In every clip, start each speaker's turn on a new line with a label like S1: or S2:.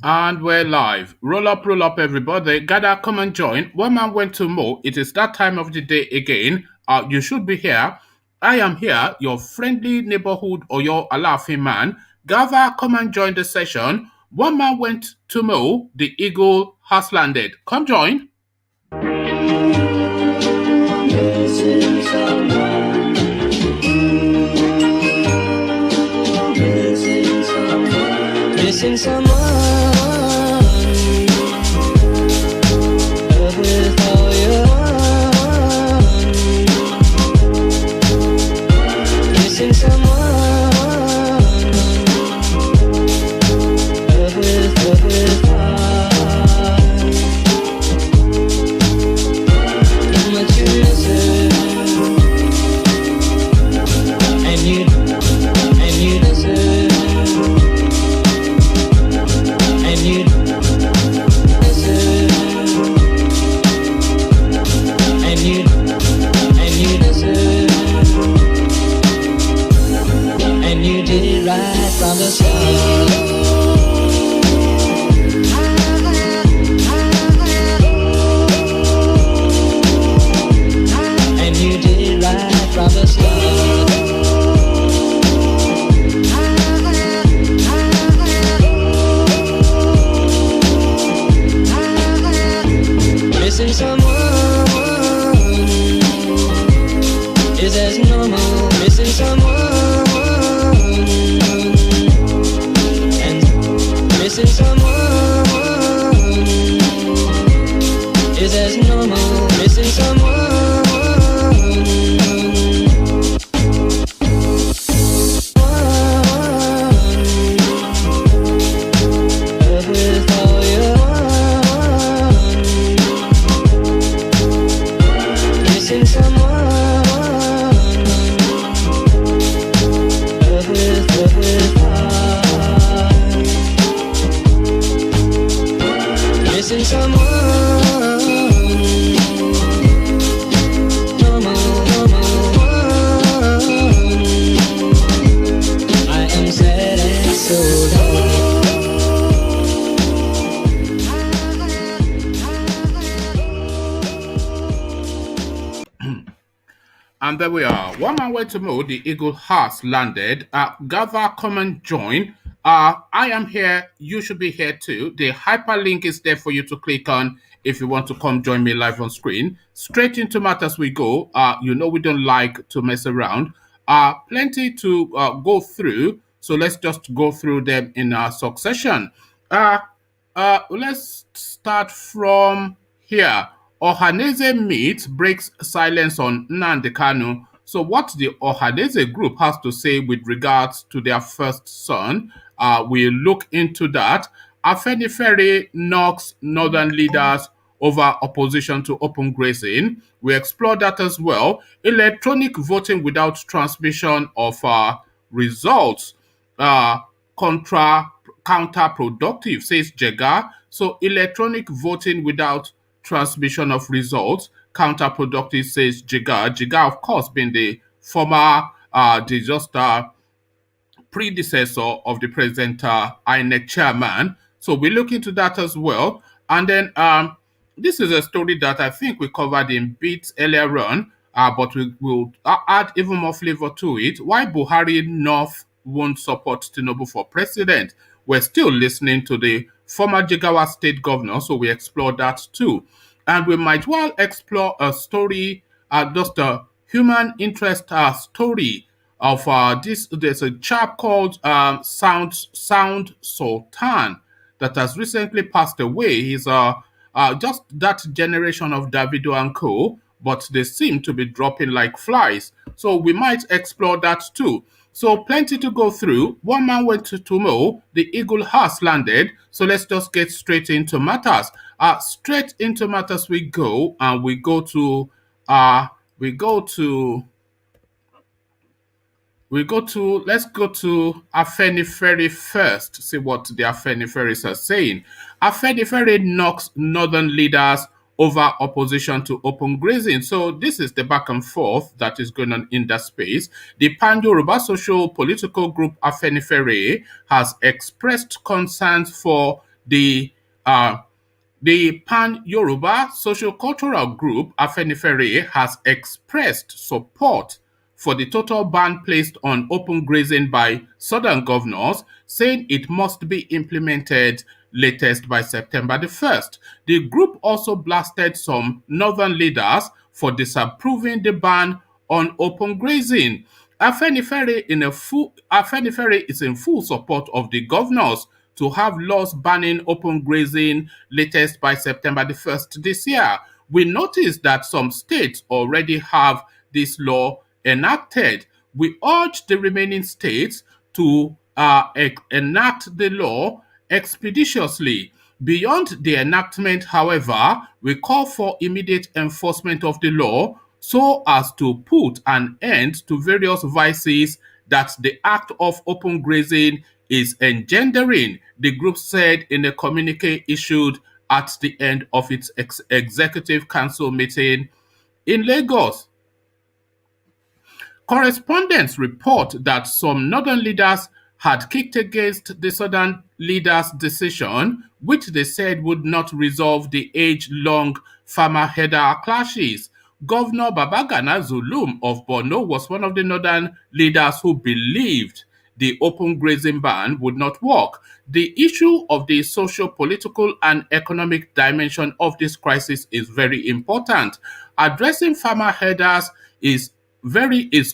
S1: And we're live. Roll up, everybody. Gather, come and join. One man went to mow. It is that time of the day again. You should be here. I am here, your friendly neighborhood or your Alafin man. Gather, come and join the session. One man went to mow. The eagle has landed. Come join.
S2: Missing someone, love with all your heart. Missing someone, love with heart. How much you miss it, and you deserve. Right from the start, and you did right from the start. Missing someone is as normal. Missing someone. Missing someone is as normal. Missing someone. Love with all your heart. Missing someone. Love with heart. Missing someone. I am sad and so low.
S1: And there we are. One man went to mow. The eagle has landed. Gather, come and join. I am here. You should be here too. The hyperlink is there for you to click on if you want to come join me live on screen. Straight into matters we go. We don't like to mess around. Plenty to go through. So let's just go through them in succession. Let's start from here. Ohanaeze meet breaks silence on NNAMDI Kanu. So what the Ohanaeze group has to say with regards to their first son, we'll look into that. AFENIFERE knocks northern leaders over opposition to open grazing. We explore that as well. Electronic voting without transmission of results. Counterproductive, says Jega. So electronic voting without transmission of results, counterproductive, says Jega. Jega, of course, being the former, predecessor of the present Inec chairman. So we look into that as well. And then this is a story that I think we covered in bits earlier on, but we will add even more flavor to it. Why Buhari North won't support Tinubu for president. We're still listening to the former Jigawa state governor, so we explore that too. And we might well explore a story, just a human interest story of this. There's a chap called Sound Sultan that has recently passed away. He's just that generation of Davido and co, but they seem to be dropping like flies. So we might explore that too. So plenty to go through. One man went to Tumo. The eagle has landed. So let's just get straight into matters. Straight into matters we go, and we go to let's go to AFENIFERE first, see what the AFENIFEREs are saying. AFENIFERE knocks northern leaders over opposition to open grazing. So this is the back and forth that is going on in that space. The Pan-Yoruba social political group AFENIFERE has expressed concerns for the uh, the Pan-Yoruba Social-Cultural Group AFENIFERE has expressed support for the total ban placed on open grazing by southern governors, saying it must be implemented latest by September the 1st. The group also blasted some northern leaders for disapproving the ban on open grazing. Afenifere is in full support of the governors to have laws banning open grazing latest by September the 1st this year. We noticed that some states already have this law enacted. We urge the remaining states to enact the law expeditiously. Beyond the enactment, however, we call for immediate enforcement of the law so as to put an end to various vices that the act of open grazing is engendering, the group said in a communique issued at the end of its executive council meeting in Lagos. Correspondents report that some northern leaders had kicked against the southern leaders' decision, which they said would not resolve the age-long farmer-herder clashes. Governor Babagana Zulum of Borno was one of the northern leaders who believed the open grazing ban would not work. The issue of the social, political, and economic dimension of this crisis is very important. Addressing farmer herders is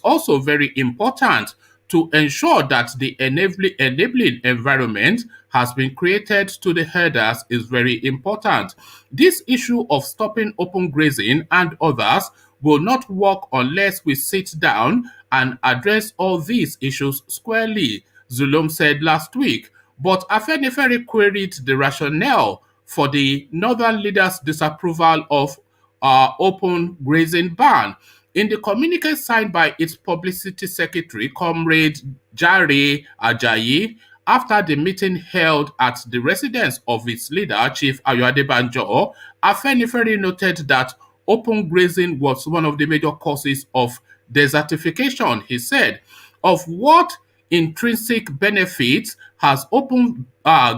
S1: also very important to ensure that the enabling environment has been created to the herders is very important. This issue of stopping open grazing and others will not work unless we sit down and address all these issues squarely, Zulum said last week. But Afenifere queried the rationale for the northern leaders' disapproval of open grazing ban. In the communique signed by its publicity secretary, Comrade Jare Ajayi, after the meeting held at the residence of its leader, Chief Ayo Adebanjo, Afenifere noted that open grazing was one of the major causes of desertification, he said. Of what intrinsic benefits has open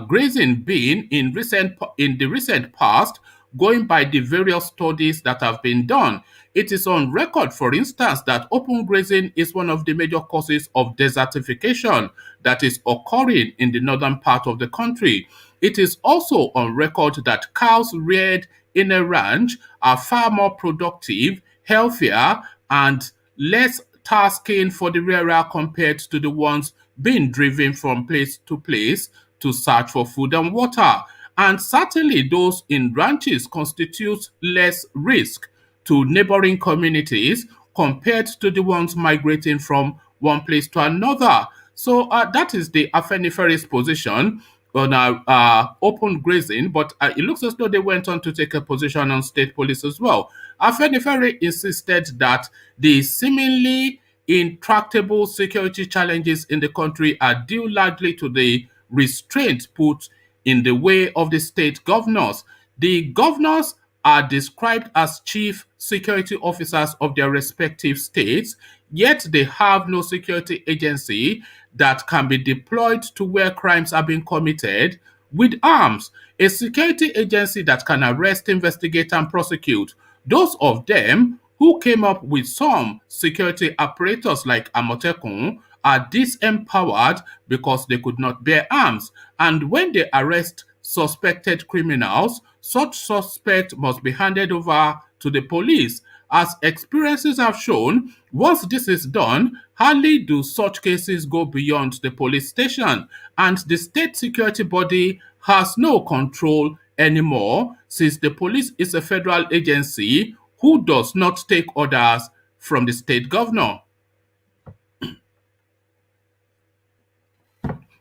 S1: grazing been in the recent past, going by the various studies that have been done? It is on record, for instance, that open grazing is one of the major causes of desertification that is occurring in the northern part of the country. It is also on record that cows reared in a ranch are far more productive, healthier, and less tasking for the rearer compared to the ones being driven from place to place to search for food and water. And certainly those in ranches constitute less risk to neighboring communities compared to the ones migrating from one place to another. So that is the Afenifere's position on open grazing, but it looks as though they went on to take a position on state police as well. Afenifere insisted that the seemingly intractable security challenges in the country are due largely to the restraint put in the way of the state governors. The governors are described as chief security officers of their respective states, yet they have no security agency that can be deployed to where crimes are being committed with arms, a security agency that can arrest, investigate, and prosecute. Those of them who came up with some security apparatus like Amotekun are disempowered because they could not bear arms. And when they arrest suspected criminals, such suspects must be handed over to the police. As experiences have shown, once this is done, hardly do such cases go beyond the police station, and the state security body has no control anymore since the police is a federal agency who does not take orders from the state governor.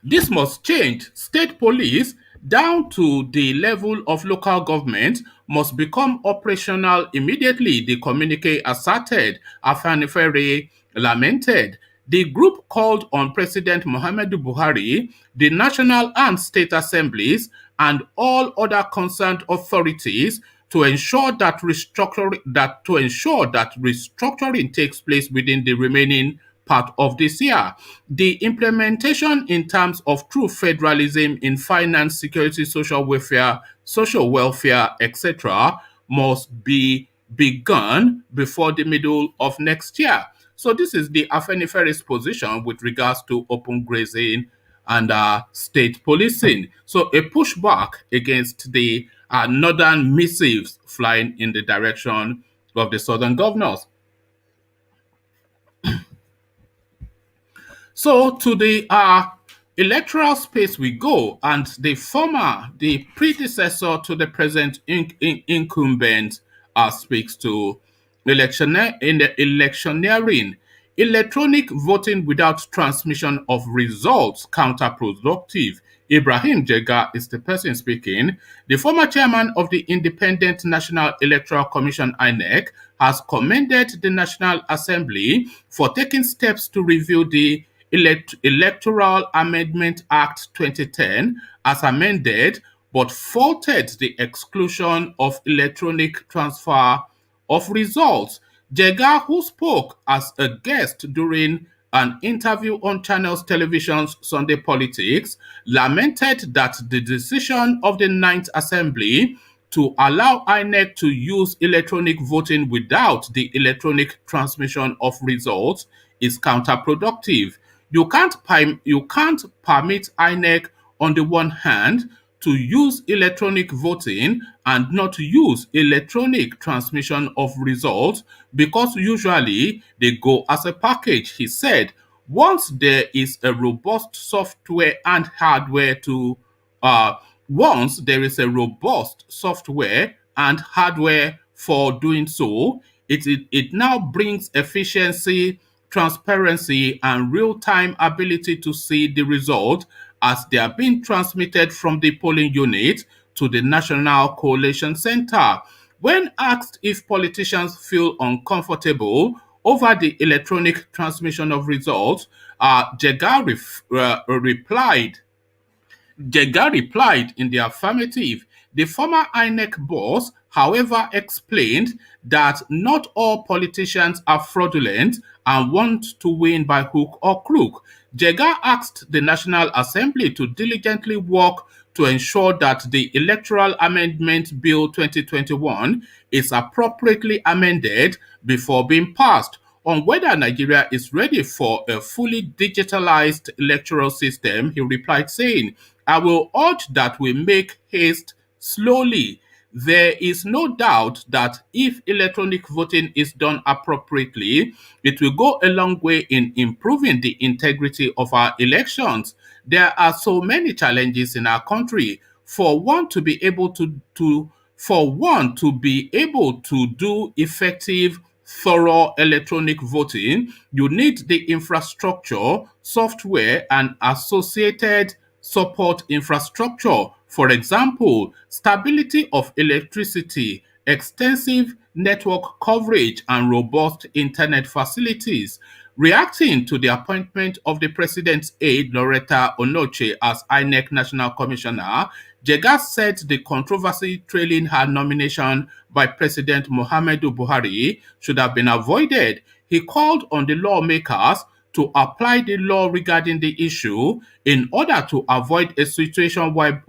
S1: This must change. State police, down to the level of local government, must become operational immediately, the communique asserted. Afenifere lamented. The group called on President Muhammadu Buhari, the national and state assemblies, and all other concerned authorities to ensure that restructuring takes place within the remaining part of this year. The implementation in terms of true federalism in finance, security, social welfare, etc., must be begun before the middle of next year. So this is the AFENIFERE's position with regards to open grazing and state policing. So a pushback against the northern missives flying in the direction of the southern governors. So to the electoral space we go, and the predecessor to the present incumbent speaks to in the electioneering. Electronic voting without transmission of results counterproductive. Ibrahim Jega is the person speaking. The former chairman of the Independent National Electoral Commission (INEC) has commended the National Assembly for taking steps to review the Electoral Amendment Act 2010 as amended, but faulted the exclusion of electronic transfer of results. Jega, who spoke as a guest during an interview on Channels Television's Sunday Politics, lamented that the decision of the Ninth Assembly to allow INEC to use electronic voting without the electronic transmission of results is counterproductive. You can't permit INEC on the one hand to use electronic voting and not use electronic transmission of results because usually they go as a package, he said. Once there is a robust software and hardware to uh, once there is a robust software and hardware for doing so, it now brings efficiency, transparency, and real-time ability to see the result as they are being transmitted from the polling unit to the National Coalition Center. When asked if politicians feel uncomfortable over the electronic transmission of results, Jega replied Jega replied in the affirmative. The former INEC boss, however, explained that not all politicians are fraudulent and want to win by hook or crook. Jega asked the National Assembly to diligently work to ensure that the Electoral Amendment Bill 2021 is appropriately amended before being passed. On whether Nigeria is ready for a fully digitalized electoral system, he replied saying, I will urge that we make haste slowly. There is no doubt that if electronic voting is done appropriately, it will go a long way in improving the integrity of our elections. There are so many challenges in our country. For one to be able to do effective, thorough electronic voting, you need the infrastructure, software, and associated support infrastructure. For example, stability of electricity, extensive network coverage, and robust internet facilities. Reacting to the appointment of the president's aide, Loretta Onoche, as INEC National Commissioner, Jega said the controversy trailing her nomination by President Muhammadu Buhari should have been avoided. He called on the lawmakers to apply the law regarding the issue in order to avoid a situation where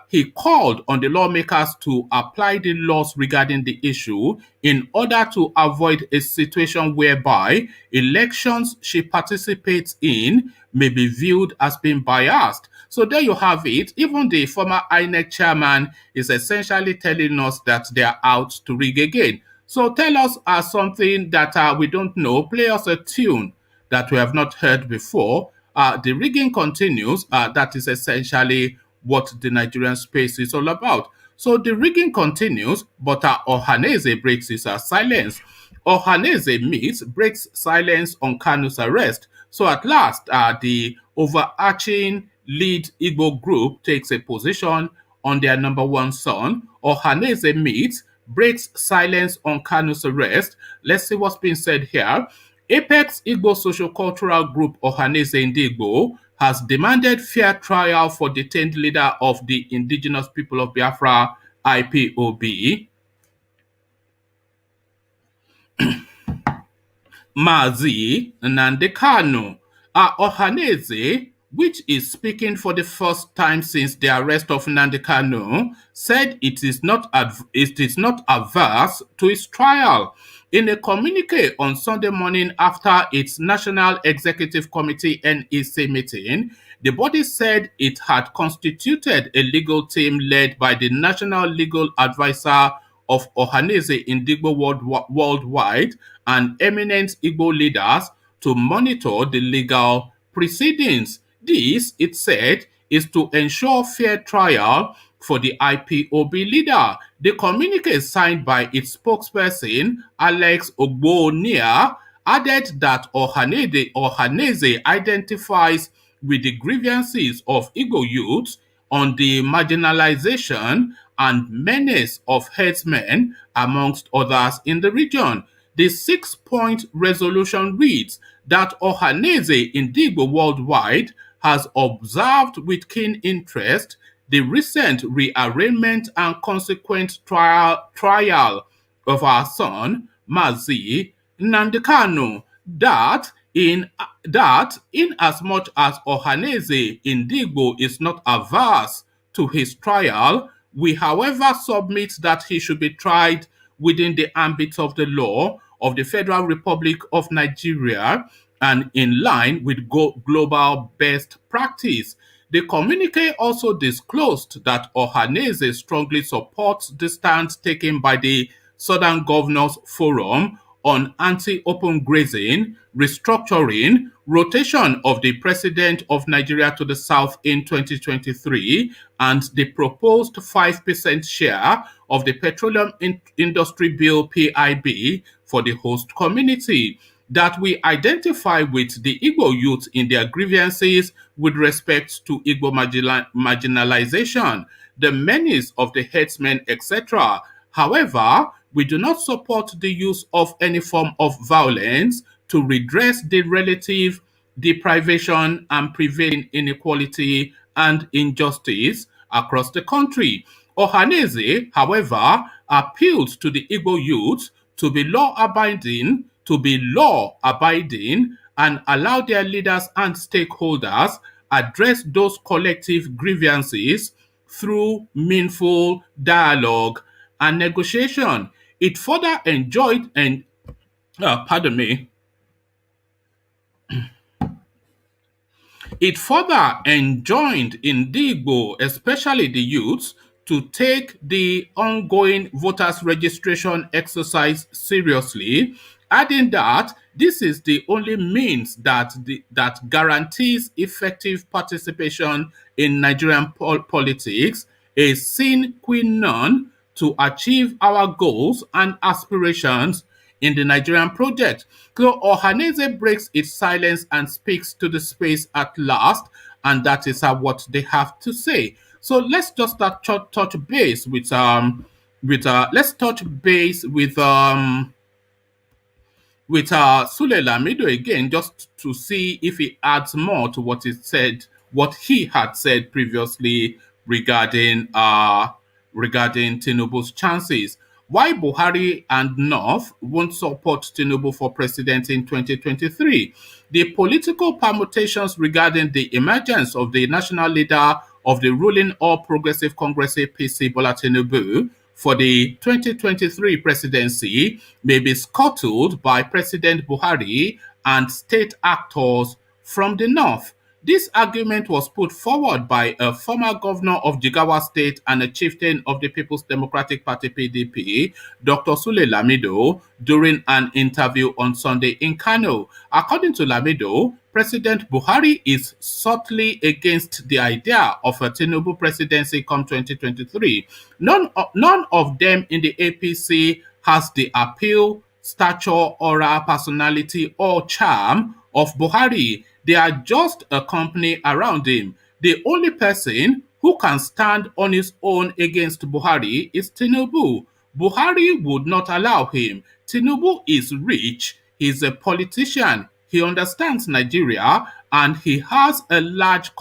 S1: he called on the lawmakers to apply the laws regarding the issue in order to avoid a situation whereby elections she participates in may be viewed as being biased. So there you have it. Even the former INEC chairman is essentially telling us that they are out to rig again. So tell us something that we don't know. Play us a tune that we have not heard before. The rigging continues. That is essentially what the Nigerian space is all about. So the rigging continues, but Ohanaeze breaks his silence. Ohanaeze meets breaks silence on Kanu's arrest. So at last, the overarching lead Igbo group takes a position on their number one son. Ohanaeze meets breaks silence on Kanu's arrest. Let's see what's being said here. Apex Igbo Social-Cultural Group Ohanaeze Ndigbo has demanded fair trial for detained leader of the Indigenous People of Biafra, IPOB, Mazi Nnamdi Kanu. Ohanaeze, which is speaking for the first time since the arrest of Nnamdi Kanu, said it is not averse to his trial. In a communique on Sunday morning after its National Executive Committee NEC meeting, the body said it had constituted a legal team led by the National Legal Advisor of Ohanaeze Ndigbo worldwide and eminent Igbo leaders to monitor the legal proceedings. This, it said, is to ensure fair trial for the IPOB leader. The communique signed by its spokesperson, Alex Ogbonia, added that Ohanaeze identifies with the grievances of Igbo youth on the marginalization and menace of herdsmen, amongst others in the region. The six-point resolution reads that Ohanaeze Ndigbo worldwide has observed with keen interest the recent rearrangement and consequent trial of our son, Mazi Nnamdi Kanu, that in as much as Ohanaeze Ndigbo is not averse to his trial, we however submit that he should be tried within the ambit of the law of the Federal Republic of Nigeria and in line with global best practice. The communique also disclosed that Ohanaeze strongly supports the stance taken by the Southern Governors Forum on anti-open grazing, restructuring, rotation of the President of Nigeria to the South in 2023, and the proposed 5% share of the Petroleum Industry Bill (PIB) for the host community. That we identify with the Igbo youth in their grievances with respect to Igbo marginalization, the menace of the herdsmen, etc. However, we do not support the use of any form of violence to redress the relative deprivation and prevailing inequality and injustice across the country. Ohanaeze, however, appealed to the Igbo youth to be law-abiding and allow their leaders and stakeholders address those collective grievances through meaningful dialogue and negotiation. It further enjoined Ndigbo, especially the youths, to take the ongoing voters registration exercise seriously, adding that this is the only means that guarantees effective participation in Nigerian politics, a sine qua non to achieve our goals and aspirations in the Nigerian project. So Ohanaeze breaks its silence and speaks to the space at last, and that is what they have to say. So let's just start touch base with let's touch base with Sule Lamido again, just to see if he adds more to what he had said previously regarding Tinubu's chances. Why Buhari and North won't support Tinubu for president in 2023. The political permutations regarding the emergence of the national leader of the ruling All Progressive Congress APC, Bola Tinubu, for the 2023 presidency may be scuttled by President Buhari and state actors from the north. This argument was put forward by a former governor of Jigawa State and a chieftain of the People's Democratic Party (PDP), Dr. Sule Lamido, during an interview on Sunday in Kanu. According to Lamido, President Buhari is subtly against the idea of a Tinubu presidency come 2023. None of them in the APC has the appeal, stature, aura, personality, or charm of Buhari. They are just a company around him. The only person who can stand on his own against Buhari is Tinubu. Buhari would not allow him. Tinubu is rich. He's a politician. He understands Nigeria and he has a large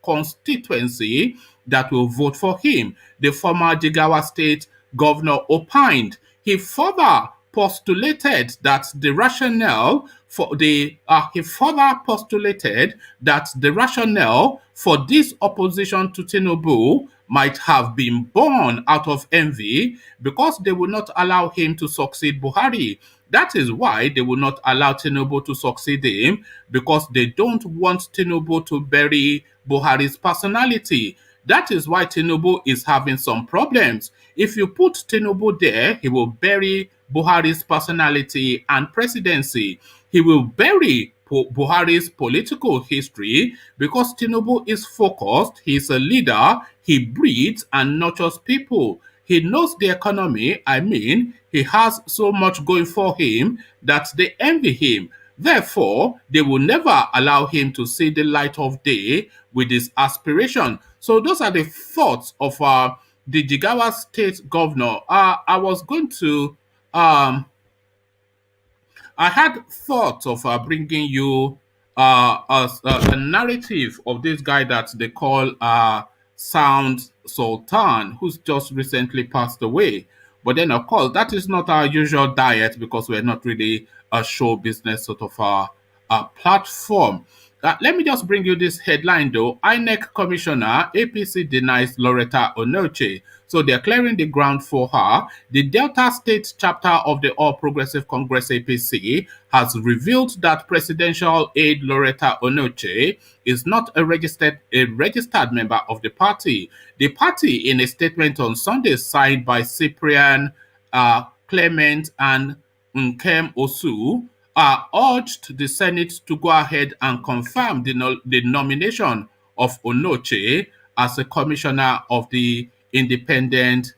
S1: constituency that will vote for him, the former Jigawa State governor opined. He further postulated that the rationale for the he further postulated that the rationale for this opposition to Tinubu might have been born out of envy because they will not allow him to succeed Buhari. That is why they will not allow Tinubu to succeed him, because they don't want Tinubu to bury Buhari's personality. That is why Tinubu is having some problems. If you put Tinubu there, he will bury Buhari's personality and presidency. He will bury Buhari's political history because Tinubu is focused, he's a leader, he breeds and nurtures people. He knows the economy. I mean, he has so much going for him that they envy him. Therefore, they will never allow him to see the light of day with his aspiration. So those are the thoughts of the Jigawa State Governor. I was going to um, I had thought of bringing you a narrative of this guy that they call Sound Sultan, who's just recently passed away. But then, of course, that is not our usual diet because we're not really a show business sort of platform. Let me just bring you this headline though. INEC Commissioner APC denies Loretta Onoche. So they're clearing the ground for her. The Delta State chapter of the All Progressive Congress APC has revealed that presidential aide Loretta Onoche is not a registered member of the party. The party, in a statement on Sunday signed by Cyprian Clement and Nkem Osu, urged the Senate to go ahead and confirm the nomination of Onoche as a commissioner of the Independent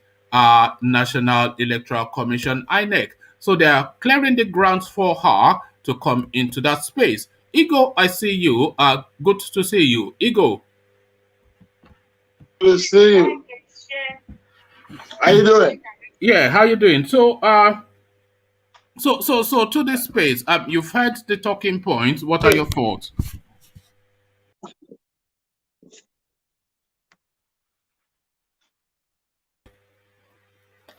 S1: National Electoral Commission, INEC. So they are clearing the grounds for her to come into that space. Igo, I see you. Good to see you. Igo.
S3: Good to see you. How you doing?
S1: Yeah, how you doing? So to this space, you've heard the talking points. What are your thoughts?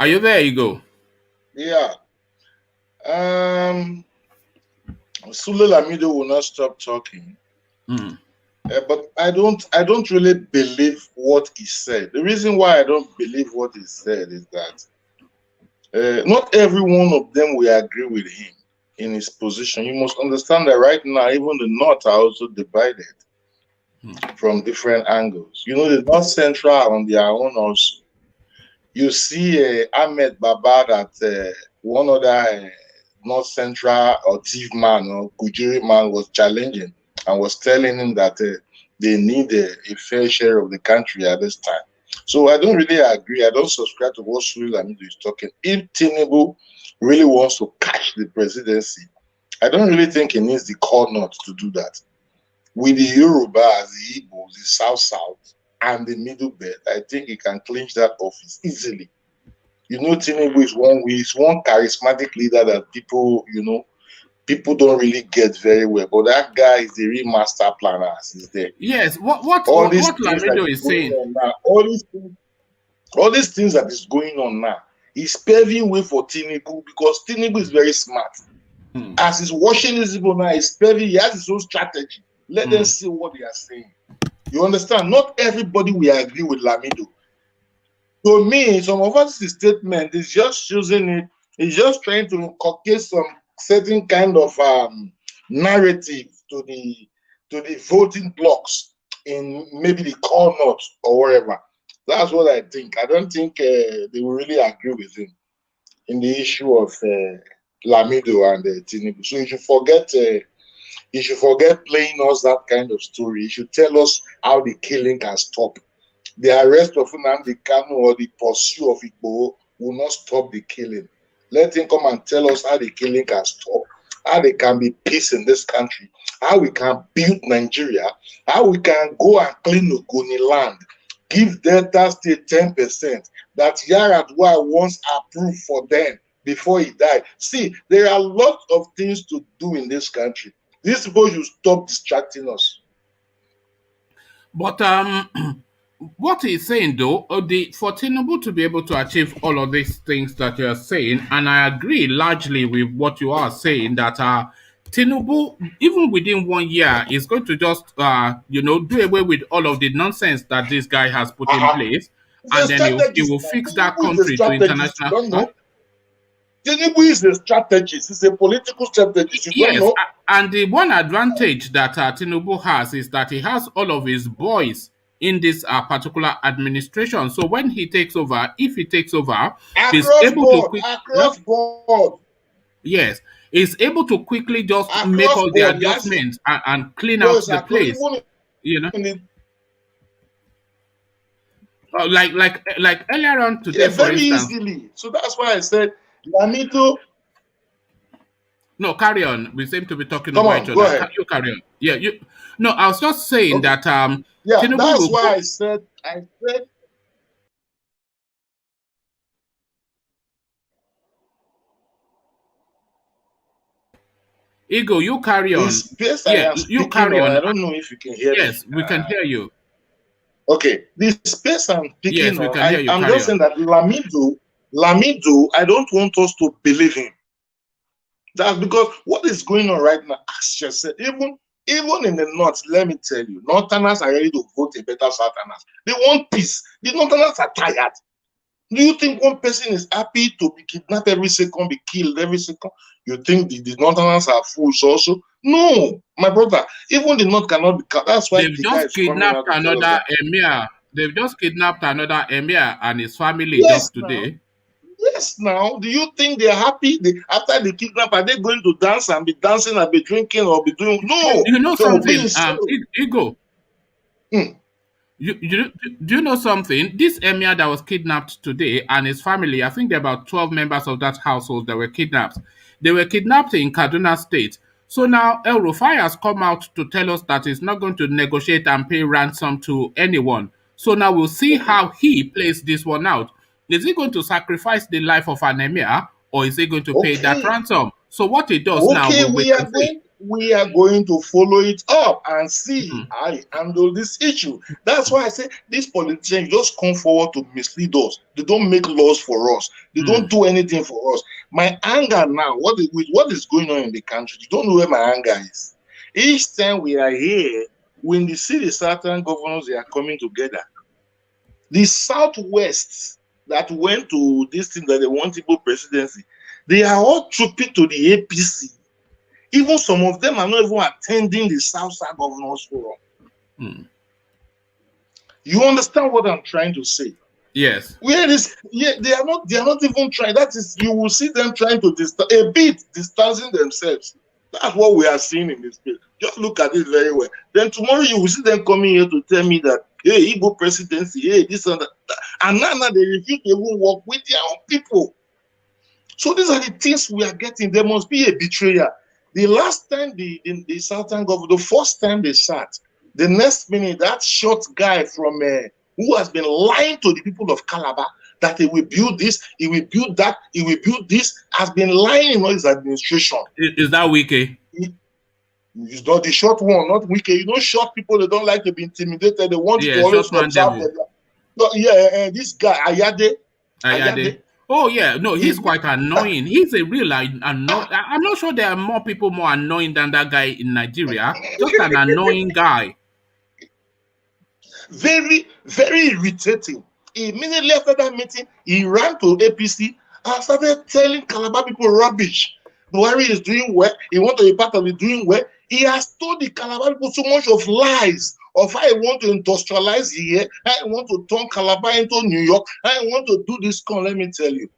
S1: Are you there, Igo?
S3: Yeah. Sule Lamido will not stop talking. But I don't really believe what he said. The reason why I don't believe what he said is that not every one of them will agree with him in his position. You must understand that right now, even the North are also divided from different angles. You know, the North Central on their own also. You see Ahmed Baba that one other North Central or thief man or Kujiri man was challenging and was telling him that they need a fair share of the country at this time. So I don't really agree. I don't subscribe to what Sule Lamido is talking. If Tinubu really wants to catch the presidency, I don't really think he needs the core north to do that. With the Yorubas, the Igbos, the South, and the Middle Belt, I think he can clinch that office easily. You know, Tinubu is one charismatic leader that people don't really get very well. But that guy is the real master planner as he's there.
S1: Yes, what
S3: Lamido
S1: is saying.
S3: now, all these things that is going on now, he's paving way for Tinubu because Tinubu is very smart. As he's watching these people now, he has his own strategy. Let them see what they are saying. You understand? Not everybody will agree with Lamido. To me, some of us statement is just using it, is just trying to inculcate some certain kind of narrative to the voting blocks in maybe the core north or wherever. That's what I think. I don't think they will really agree with him in the issue of Lamido and Tinubu. So you should forget playing us that kind of story. You should tell us how the killing can stop. The arrest of Nnamdi Kanu or the pursuit of Igbo will not stop the killing. Let him come and tell us how the killing can stop, how there can be peace in this country, how we can build Nigeria, how we can go and clean Ogoni land, give Delta State 10% that Yaradua once approved for them before he died. See, there are lots of things to do in this country. These people should stop distracting us.
S1: But what he's saying though, for Tinubu to be able to achieve all of these things that you're saying, and I agree largely with what you are saying, that Tinubu, even within 1 year, is going to just do away with all of the nonsense that this guy has put in
S3: Uh-huh.
S1: place,
S3: He's a
S1: and then he
S3: strategist
S1: will
S3: now.
S1: fix that
S3: Tinubu is a
S1: country to
S3: strategist. You
S1: international.
S3: don't know. Tinubu is a strategist. He's a political strategist. You don't
S1: Yes,
S3: know.
S1: and the one advantage that Tinubu has is that he has all of his boys in this particular administration. So when he takes over, if he takes over, he's
S3: Across
S1: able to
S3: board,
S1: quick. Huh?
S3: across board,
S1: Yes, he's able to quickly just make
S3: across
S1: all the
S3: board. Yes,
S1: adjustments and clean out
S3: yes,
S1: the
S3: across
S1: place.
S3: even
S1: You know,
S3: in the,
S1: like earlier on
S3: yeah,
S1: today, for
S3: very
S1: instance.
S3: easily. So that's why I said Lamito.
S1: No, carry on. We seem to be talking
S3: Come
S1: over
S3: on,
S1: each
S3: go
S1: other.
S3: ahead.
S1: You carry on. Yeah, you. No, I was just saying
S3: Okay.
S1: that
S3: Yeah,
S1: Tinubu
S3: that's
S1: will
S3: why
S1: go.
S3: I said.
S1: Ego, you carry
S3: The
S1: on.
S3: space I
S1: Yeah,
S3: am
S1: you
S3: speaking
S1: carry
S3: on,
S1: on.
S3: I don't know if you can hear me.
S1: Yes, we can hear you.
S3: Okay, the space I'm
S1: Yes,
S3: speaking
S1: we
S3: on,
S1: can hear you.
S3: I'm
S1: Carry
S3: just saying
S1: on.
S3: that Lamido, I don't want us to believe him. That's because what is going on right now, as she said, even in the north, let me tell you, northerners are ready to vote a better southerners. They want peace. The northerners are tired. Do you think one person is happy to be kidnapped every second, be killed every second? You think the northerners are fools also? No, my brother. Even the north cannot be. That's why
S1: They've
S3: the guy
S1: just
S3: is coming
S1: kidnapped
S3: out to tell us
S1: another
S3: that.
S1: emir. They've just kidnapped another emir and his family
S3: Yes,
S1: just
S3: now.
S1: today.
S3: Yes, now. Do you think they're happy? After the kidnap, are they going to dance and be dancing and be drinking or be doing?
S1: You,
S3: No,
S1: you know
S3: they will be
S1: something,
S3: in sorrow.
S1: Ego.
S3: Hmm.
S1: Do you know something? This emir that was kidnapped today and his family, I think there are about 12 members of that household that were kidnapped. They were kidnapped in Kaduna State. So now El Rufai has come out to tell us that he's not going to negotiate and pay ransom to anyone. So now we'll see
S3: Okay.
S1: how he plays this one out. Is he going to sacrifice the life of an emir, or is he going to pay that
S3: Okay.
S1: ransom? So what he does now,
S3: Okay,
S1: we'll wait and see.
S3: we are going to follow it up and see
S1: Mhm.
S3: how I handle this issue. That's why I say these politicians just come forward to mislead us. They don't make laws for us. They don't do anything for us. My anger now, with what is going on in the country, you don't know where my anger is. Each time we are here, when the city southern governors they are coming together, the southwest that went to this thing that they want Igbo presidency, they are all trooping to the APC. Even some of them are not even attending the South Governors Forum.
S1: Mm.
S3: You understand what I'm trying to say?
S1: Yes.
S3: Where is they are not even trying. That is, you will see them trying to distancing themselves. That's what we are seeing in this place. Just look at it very well. Then tomorrow you will see them coming here to tell me that, hey, Igbo presidency, hey, this and that. And now they refuse to even work with their own people. So these are the things we are getting. There must be a betrayal. The last time the Southern government, the first time they sat, the next minute that short guy from who has been lying to the people of Calabar that he will build this, he will build that, he will build this, has been lying in all his administration.
S1: Is that Wiki?
S3: It's not the short one, not wicked. You know, short people, they don't like to be intimidated. They want you to always observe them. So, this guy, Ayade.
S1: Oh yeah, no, he's quite annoying. He's a real annoying. I'm not sure there are more people more annoying than that guy in Nigeria. Just an annoying guy.
S3: Very, very irritating. Immediately after that meeting, he ran to APC and started telling Calabar people rubbish. Buhari is doing well. He wants to be part of it doing well. He has told the Calabar people so much of lies of how I want to industrialize here, how I want to turn Calabar into New York, how I want to do this. Let me tell you.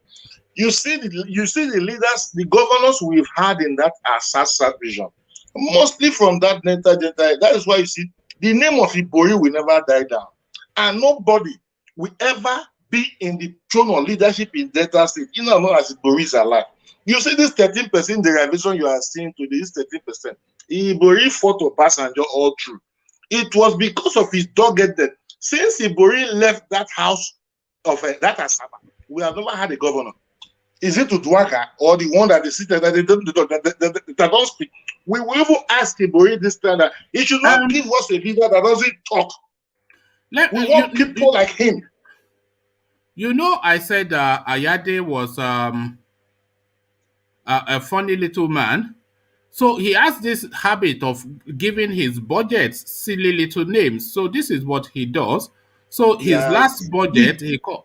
S3: You see the leaders, the governors we've had in that Asasa region, mostly from that Delta. That is why you see the name of Ibori will never die down, and nobody will ever be in the throne of leadership in Delta State. You know, as Ibori is alive. You see this 13% derivation you are seeing today, this 13%. Ibori fought Obasanjo all through. It was because of his doggedness. Since Ibori left that house of that Asaba, we have never had a governor. Is it Udwaka or the one that is seated that they don't speak? We will even ask Ibori this time that he should not give us a leader that doesn't talk. We want people like him.
S1: You know, I said Ayade was a funny little man. So he has this habit of giving his budgets silly little names. So this is what he does. So
S3: He
S1: his
S3: has
S1: last budget, he called.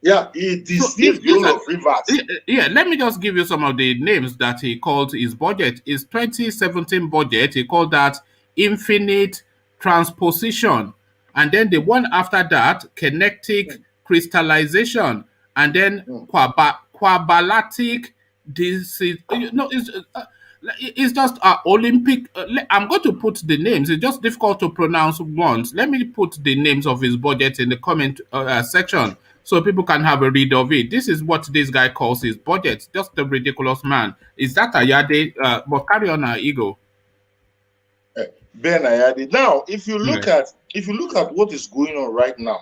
S3: Yeah, he
S1: So
S3: deceived the whole of Rivers.
S1: yeah, let me just give you some of the names that he called his budget. His 2017 budget, he called that infinite transposition. And then the one after that, kinetic crystallization. And then quabalatic no, it's just Olympic. I'm going to put the names. It's just difficult to pronounce once. Let me put the names of his budget in the comment section so people can have a read of it. This is what this guy calls his budget. Just a ridiculous man. Is that Ayade? But carry on, Ego.
S3: Ben Ayade. Now, if you
S1: Yeah.
S3: look at what is going on right now,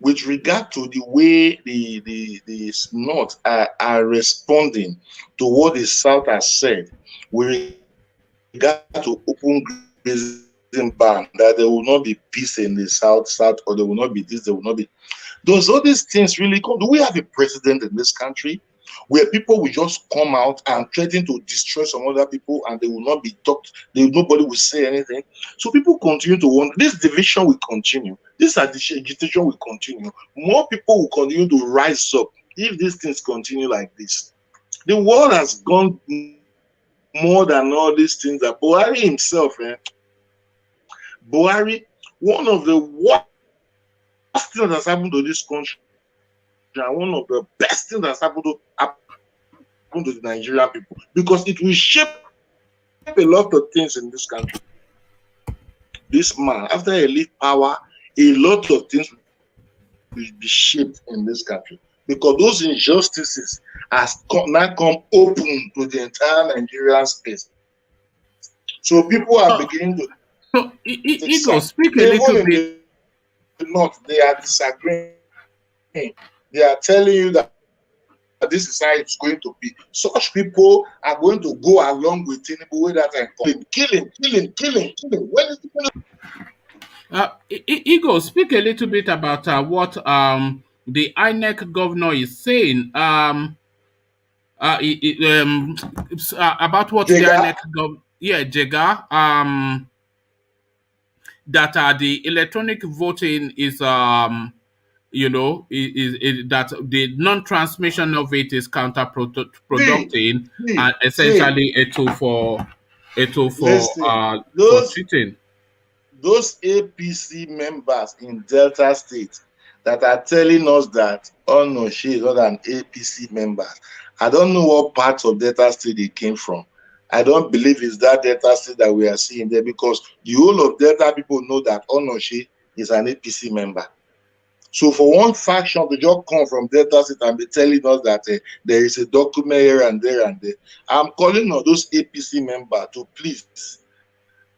S3: with regard to the way the North are responding to what the South has said, with regard to open grazing ban, that there will not be peace in the South, or there will not be this, there will not be. Does all these things really come? Do we have a president in this country where people will just come out and threaten to destroy some other people and they will not be talked, nobody will say anything? So people continue to wonder. This division will continue. This agitation will continue. More people will continue to rise up if these things continue like this. The world has gone more than all these things. That Buhari himself, Buhari, one of the worst things that has happened to this country, and one of the best things that's happened to the Nigerian people, because it will shape a lot of things in this country. This man, after he leave power, a lot of things will be shaped in this country, because those injustices has now come open to the entire Nigerian space. So people are beginning to.
S1: So, Ego, speak a little bit.
S3: The North, they are disagreeing. They are telling you that this is how it's going to be. Such people are going to go along with Tinubu with that and killing. When is
S1: Ego, speak a little bit about what the INEC governor is saying. About what
S3: Jega?
S1: the INEC Jega. That the electronic voting is that the non-transmission of it is counterproductive and essentially a tool for cheating.
S3: Those APC members in Delta State that are telling us that, oh no, she is not an APC member. I don't know what part of Delta State they came from. I don't believe it's that Delta State that we are seeing there, because the whole of Delta people know that Onoshi is an APC member. So for one faction to just come from Delta State and be telling us that there is a document here and there and there, I'm calling on those APC members to please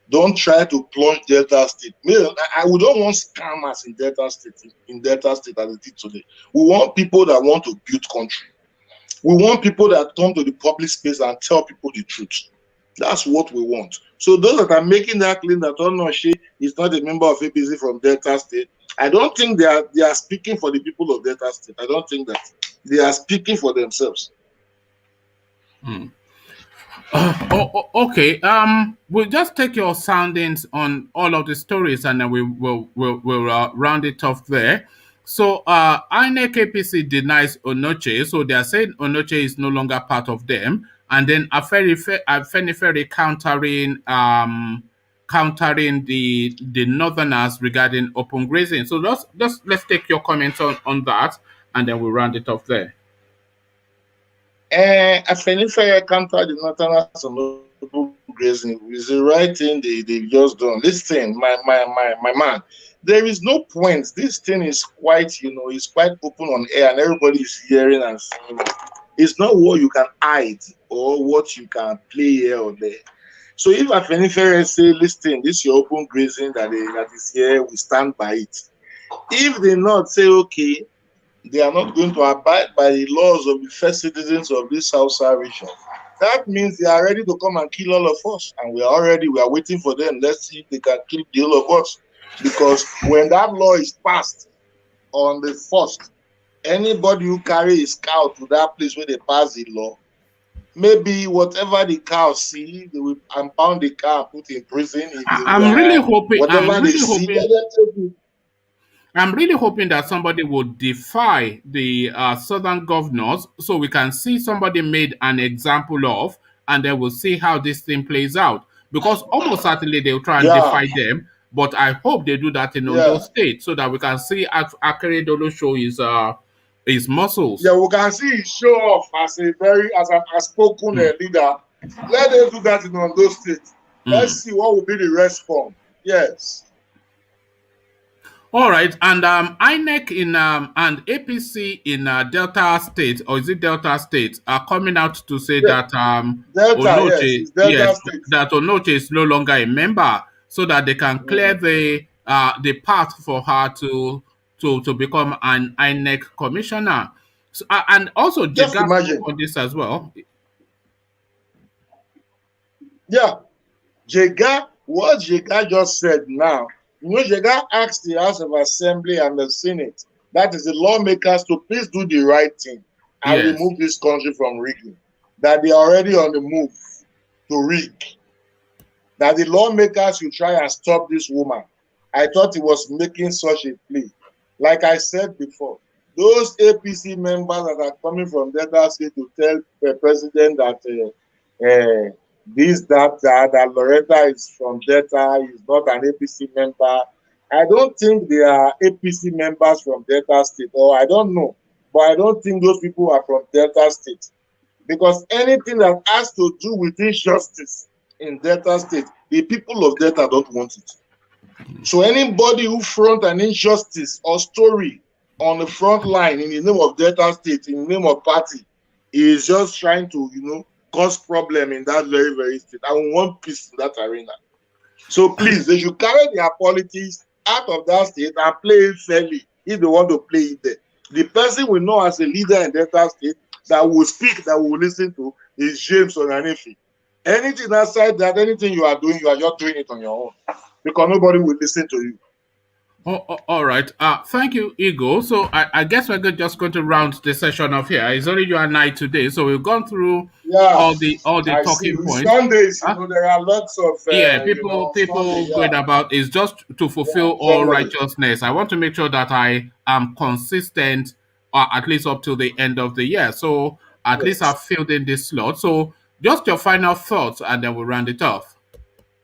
S3: don't try to plunge Delta State. We don't want scammers in Delta State as it is today. We want people that want to build country. We want people that come to the public space and tell people the truth. That's what we want. So those that are making that claim that Onoshi is not a member of APC from Delta State, I don't think they are speaking for the people of Delta State. I don't think that they are speaking for themselves.
S1: Okay. We'll just take your soundings on all of the stories, and then we'll round it off there. So, INEC APC denies Onoche, so they are saying Onoche is no longer part of them, and then AFENIFERE countering the Northerners regarding open grazing. So let's take your comments on that, and then we'll round it off there.
S3: AFENIFERE counter the Northerners on open grazing is the right thing they've just done. Listen, my man, there is no point. This thing is quite, it's quite open on air, and everybody is hearing and seeing it. It's not what you can hide or what you can play here or there. So if AFENIFERE say, listen, this is your open grazing that is here, we stand by it. If they not say, okay, they are not going to abide by the laws of the first citizens of this Hausa region, that means they are ready to come and kill all of us. And we are waiting for them. Let's see if they can kill the whole of us. Because when that law is passed on the 1st, anybody who carry his cow to that place where they pass the law, maybe whatever the cow see, they will impound the cow and put in prison. If they
S1: I'm really hoping.
S3: whatever they see, let them take it.
S1: I'm really hoping that somebody would defy the southern governors so we can see somebody made an example of, and then we'll see how this thing plays out. Because almost certainly they'll try and
S3: Yeah,
S1: defy them, but I hope they do that in Ondo
S3: yeah.
S1: State so that we can see Akere Dolo show his muscles.
S3: Yeah, we can see it show off as an outspoken leader. Let them do that in Ondo State. Let's see what will be the response. Yes.
S1: All right, and INEC in and APC in Delta State, or is it Delta State, are coming out to say that
S3: Delta, yes, it's Delta State.
S1: that Onoche is no longer a member, so that they can clear the path for her to become an INEC commissioner. So, and also
S3: Just
S1: Jega
S3: imagine
S1: on this as well.
S3: Yeah, Jega, what Jega just said now, you know, Jega asked the House of Assembly and the Senate, that is the lawmakers, to please do the right thing and remove this country from rigging. That they are already on the move to rig. That the lawmakers should try and stop this woman. I thought he was making such a plea. Like I said before, those APC members that are coming from Delta State to tell the president that that Loretta is from Delta, is not an APC member. I don't think they are APC members from Delta State, or I don't know, but I don't think those people are from Delta State. Because anything that has to do with injustice in Delta State, the people of Delta don't want it. So anybody who front an injustice or story on the front line in the name of Delta State, in the name of party, is just trying to, you know, cause problem in that very, very state. I want peace in that arena. So please, they should carry their politics out of that state and play it fairly if they want to play it there. The person we know as a leader in Delta State that will speak, that will listen to, is James Onanefi. Anything outside that, anything you are doing, you are just doing it on your own because nobody will listen to you.
S1: All right. Thank you, Igor. So I guess we're just going to round the session off here. It's only you and I today, so we've gone through all the talking points.
S3: Sundays, you know, there are lots of
S1: people going about is just to fulfill all righteousness. I want to make sure that I am consistent, at least up to the end of the year. So at least I've filled in this slot. So just your final thoughts, and then we'll round it off.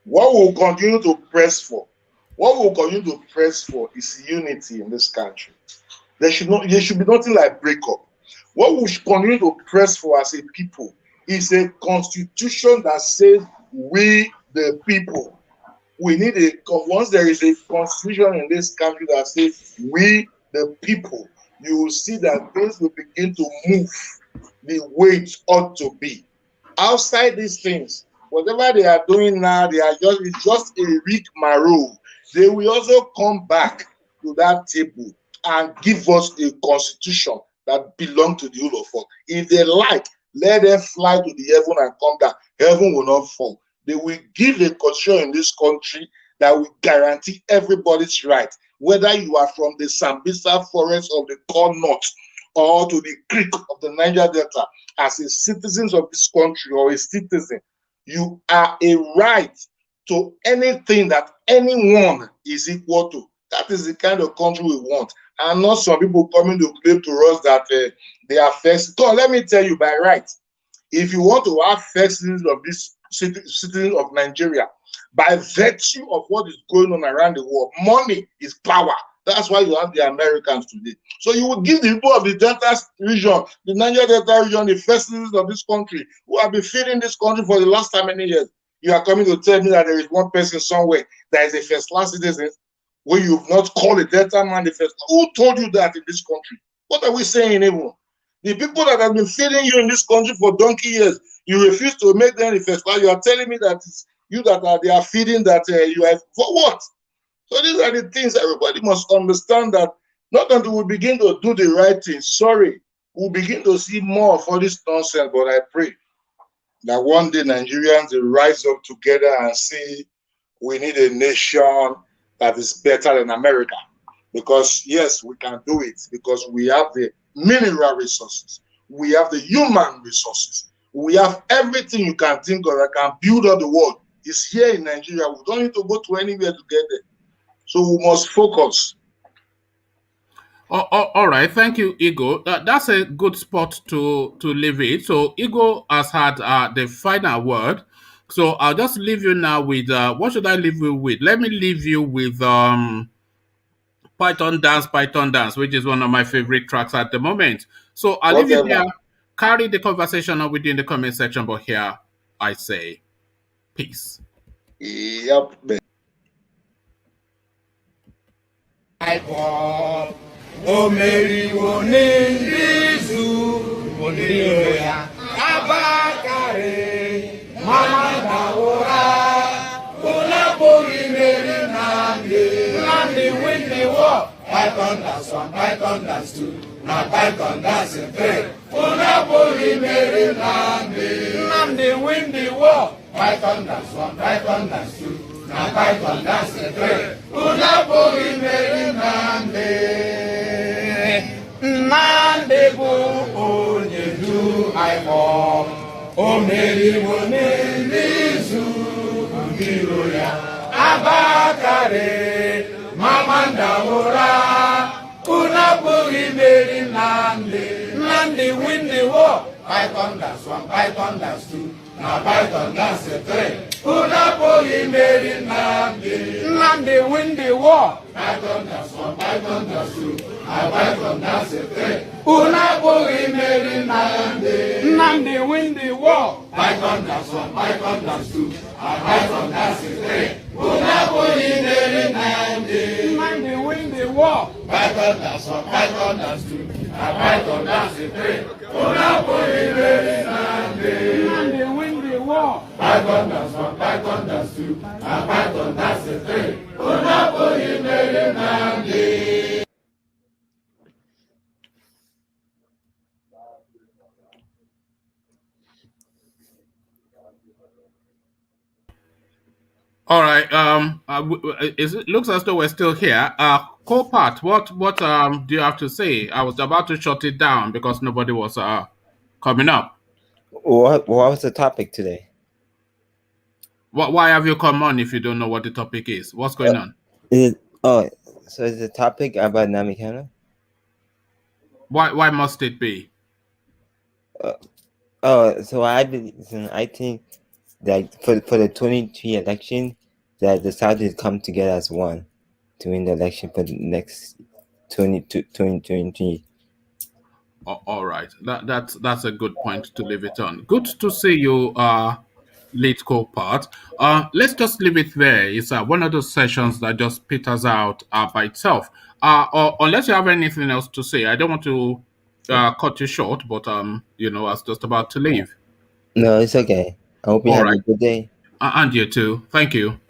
S3: What we'll continue to press for. What we'll continue to press for is unity in this country. There should be nothing like breakup. What we should continue to press for as a people is a constitution that says we the people. We need once there is a constitution in this country that says we the people, you will see that things will begin to move the way it ought to be. Outside these things, whatever they are doing now, it's just a rigmarole. They will also come back to that table and give us a constitution that belongs to the whole of us. If they like, let them fly to the heaven and come down. Heaven will not fall. They will give a constitution in this country that will guarantee everybody's right, whether you are from the Sambisa forest of the Corn North or to the creek of the Niger Delta. As a citizen of this country or a citizen, you are a right to anything that anyone is equal to. That is the kind of country we want. And not some people coming to claim to us that they are first. So let me tell you by right, if you want to have first citizens of this citizens of Nigeria, by virtue of what is going on around the world, money is power. That's why you have the Americans today. So you would give the people of the Delta region, the Niger Delta region, the first citizens of this country, who have been feeding this country for the last how many years. You are coming to tell me that there is one person somewhere that is a first-class citizen when you've not called a Delta man the first. Who told you that in this country? What are we saying, even? The people that have been feeding you in this country for donkey years, you refuse to make them the first class. You are telling me that it's you that they are feeding that you have for what? So these are the things everybody must understand, that not until we begin to do the right thing, we'll begin to see more of all this nonsense. But I pray that one day Nigerians will rise up together and say we need a nation that is better than America. Because yes, we can do it because we have the mineral resources, we have the human resources, we have everything you can think of that can build up the world. It's here in Nigeria. We don't need to go to anywhere to get there. So we must focus.
S1: All right, thank you, Igo. That's a good spot to leave it. So Igo has had the final word. So I'll just leave you now with what should I leave you with? Let me leave you with Python Dance, which is one of my favorite tracks at the moment. So I'll leave you
S3: Whatever.
S1: there. Carry the conversation on within the comment section, but here I say peace.
S3: Yep.
S4: Omeriwo n'Izu, Ondiro ya, Abakare, Mama Dawora, Unabori Meri Nandi, Nandi win the war. Python dance 1, Python dance 2, now Python dance 3. Unabori Meri Nandi, Nandi win the war. Python dance 1, Python dance 2. Na Python dance 3, Unabori Meri Nandi. Nandi bụ onye du aịkpọ, o meriwo n'izu ndiro ya. Abakare, Mama Dawora, Unabori Meri Nandi. Nandi win the war. Python dance 1, Python dance 2. Na Python dance 3. Unabori Meri Nandi. Nandi win the war. Python dance 1, Python dance 2. Na Python dance 3. Unabori Meri Nandi. Nandi win the war. Python dance 1, Python dance 2. Na Python dance 3. Unabori Meri Nandi. Nandi win the war. Python dance 1, Python dance 2. Na Python dance 3. Unabori Meri Nandi. Nandi win the war. Python dance 1, Python dance 2. Na Python dance 3. Unabori Meri Nandi.
S1: All right. It looks as though we're still here. Copart, what do you have to say? I was about to shut it down because nobody was coming up.
S5: What was the topic today?
S1: Why have you come on if you don't know what the topic is? What's going on?
S5: So is the topic about Nnamdi Kanu?
S1: Why must it be?
S5: So I think that for the 2023 election, that the South has come together as one to win the election for the next 2023.
S1: All right, that's a good point to leave it on. Good to see you, late Copart. Let's just leave it there. It's one of those sessions that just peters out by itself. Or unless you have anything else to say, I don't want to cut you short, but I was just about to leave.
S5: No, it's okay. I hope you
S1: All
S5: have
S1: right.
S5: a good day.
S1: And you too. Thank you.